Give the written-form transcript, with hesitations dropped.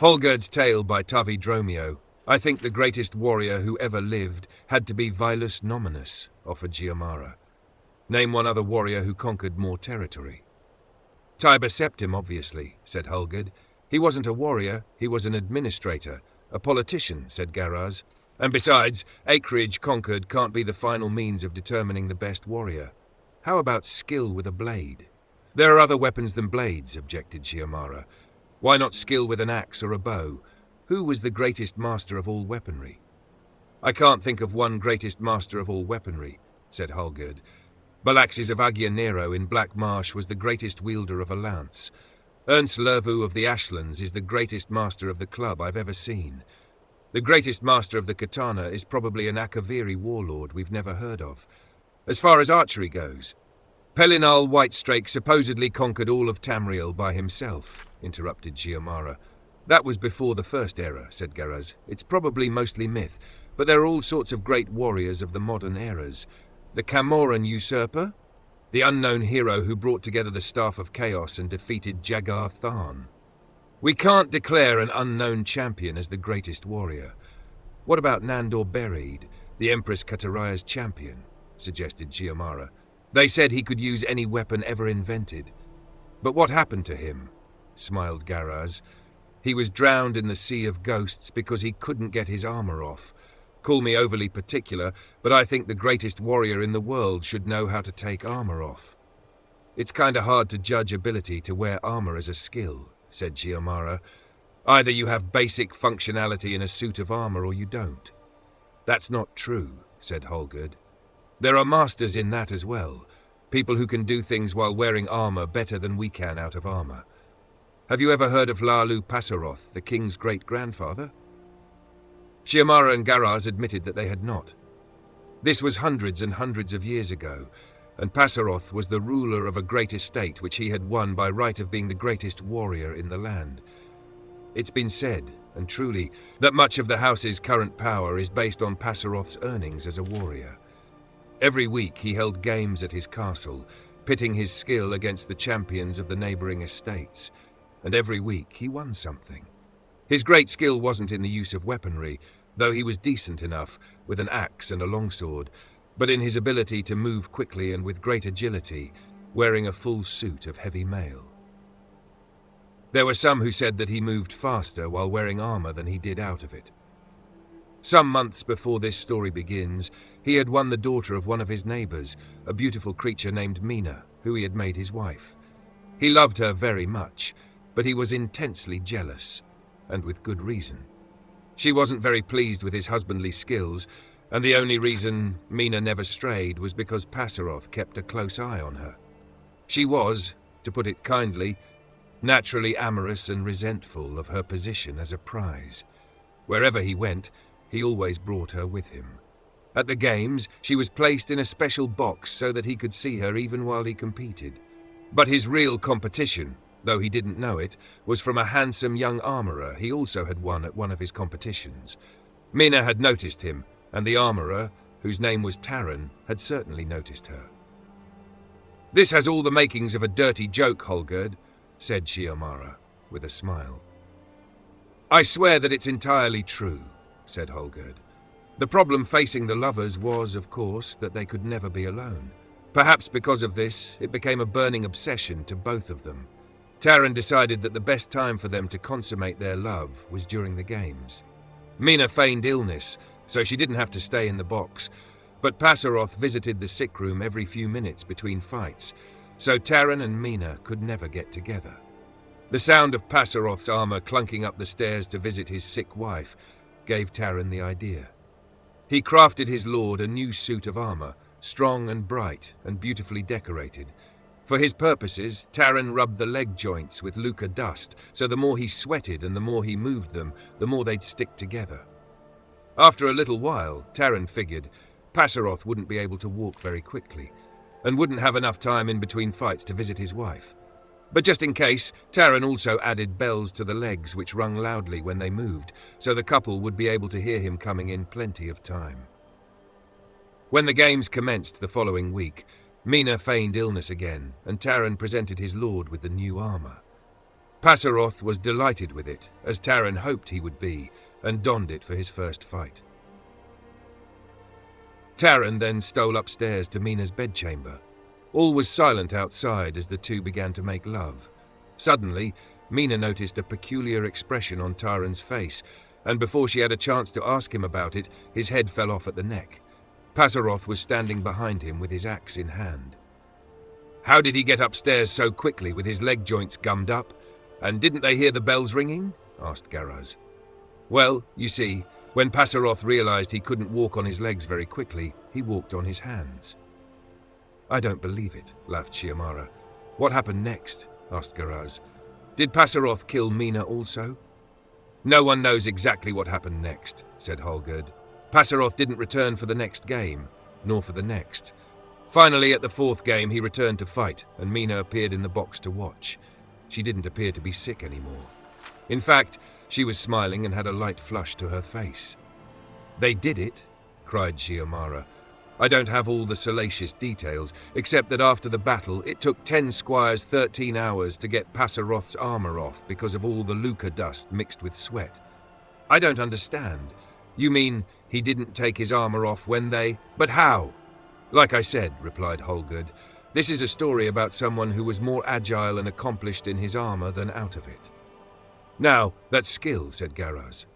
Hallgerd's Tale by Tavi Dromio. I think the greatest warrior who ever lived had to be Vilus Nominus, offered Giamara. Name one other warrior who conquered more territory. Tiber Septim, obviously, said Hallgerd. He wasn't a warrior, he was an administrator. A politician, said Garaz. And besides, acreage conquered can't be the final means of determining the best warrior. How about skill with a blade? There are other weapons than blades, objected Giamara. Why not skill with an axe or a bow? Who was the greatest master of all weaponry? I can't think of one greatest master of all weaponry, said Hallgerd. Balaxes of Agia Nero in Black Marsh was the greatest wielder of a lance. Ernst Lervu of the Ashlands is the greatest master of the club I've ever seen. The greatest master of the katana is probably an Akaviri warlord we've never heard of. As far as archery goes, Pelinal Whitestrake supposedly conquered all of Tamriel by himself, interrupted Giamara. That was before the first era, said Garaz. It's probably mostly myth, but there are all sorts of great warriors of the modern eras. The Camoran usurper? The unknown hero who brought together the Staff of Chaos and defeated Jagar Tharn. We can't declare an unknown champion as the greatest warrior. What about Nandor Bereid, the Empress Kataraya's champion? Suggested Giamara. They said he could use any weapon ever invented. But what happened to him? Smiled Garaz. He was drowned in the Sea of Ghosts because he couldn't get his armor off. Call me overly particular, but I think the greatest warrior in the world should know how to take armor off. It's kinda hard to judge ability to wear armor as a skill, said Giamara. Either you have basic functionality in a suit of armor or you don't. That's not true, said Hallgerd. There are masters in that as well, people who can do things while wearing armor better than we can out of armor. Have you ever heard of Hlaalu Pasoroth, the king's great-grandfather? Giamara and Garaz admitted that they had not. This was hundreds and hundreds of years ago, and Pasoroth was the ruler of a great estate which he had won by right of being the greatest warrior in the land. It's been said, and truly, that much of the house's current power is based on Pasoroth's earnings as a warrior. Every week he held games at his castle, pitting his skill against the champions of the neighboring estates, and every week he won something. His great skill wasn't in the use of weaponry, though he was decent enough, with an axe and a longsword, but in his ability to move quickly and with great agility, wearing a full suit of heavy mail. There were some who said that he moved faster while wearing armor than he did out of it. Some months before this story begins, he had won the daughter of one of his neighbors, a beautiful creature named Mina, who he had made his wife. He loved her very much, but he was intensely jealous, and with good reason. She wasn't very pleased with his husbandly skills, and the only reason Mina never strayed was because Pasoroth kept a close eye on her. She was, to put it kindly, naturally amorous and resentful of her position as a prize. Wherever he went, he always brought her with him. At the games, she was placed in a special box so that he could see her even while he competed. But his real competition, though he didn't know it, was from a handsome young armourer he also had won at one of his competitions. Mina had noticed him, and the armourer, whose name was Taran, had certainly noticed her. "This has all the makings of a dirty joke, Hallgerd," said Giamara, with a smile. "I swear that it's entirely true," said Hallgerd. The problem facing the lovers was, of course, that they could never be alone. Perhaps because of this, it became a burning obsession to both of them. Taran decided that the best time for them to consummate their love was during the games. Mina feigned illness, so she didn't have to stay in the box, but Pasoroth visited the sick room every few minutes between fights, so Taran and Mina could never get together. The sound of Pasoroth's armor clunking up the stairs to visit his sick wife gave Taran the idea. He crafted his lord a new suit of armor, strong and bright and beautifully decorated. For his purposes, Taran rubbed the leg joints with Luca dust, so the more he sweated and the more he moved them, the more they'd stick together. After a little while, Taran figured Pasoroth wouldn't be able to walk very quickly, and wouldn't have enough time in between fights to visit his wife. But just in case, Taran also added bells to the legs which rung loudly when they moved, so the couple would be able to hear him coming in plenty of time. When the games commenced the following week, Mina feigned illness again, and Taran presented his lord with the new armor. Pasoroth was delighted with it, as Taran hoped he would be, and donned it for his first fight. Taran then stole upstairs to Mina's bedchamber. All was silent outside as the two began to make love. Suddenly, Mina noticed a peculiar expression on Taran's face, and before she had a chance to ask him about it, his head fell off at the neck. Pasoroth was standing behind him with his axe in hand. "How did he get upstairs so quickly with his leg joints gummed up? And didn't they hear the bells ringing?" asked Garaz. "Well, you see, when Pasoroth realized he couldn't walk on his legs very quickly, he walked on his hands." "I don't believe it," laughed Shiamara. "What happened next?" asked Garaz. "Did Pasoroth kill Mina also?" "No one knows exactly what happened next," said Hallgerd. "Pasoroth didn't return for the next game, nor for the next. Finally, at the fourth game, he returned to fight, and Mina appeared in the box to watch. She didn't appear to be sick anymore. In fact, she was smiling and had a light flush to her face." "They did it?" cried Shiamara. "I don't have all the salacious details, except that after the battle, it took 10 squires 13 hours to get Pasoroth's armor off because of all the lucre dust mixed with sweat." "I don't understand. You mean he didn't take his armor off when they... But how?" "Like I said," replied Hallgerd, "this is a story about someone who was more agile and accomplished in his armor than out of it." "Now, that's skill," said Garaz.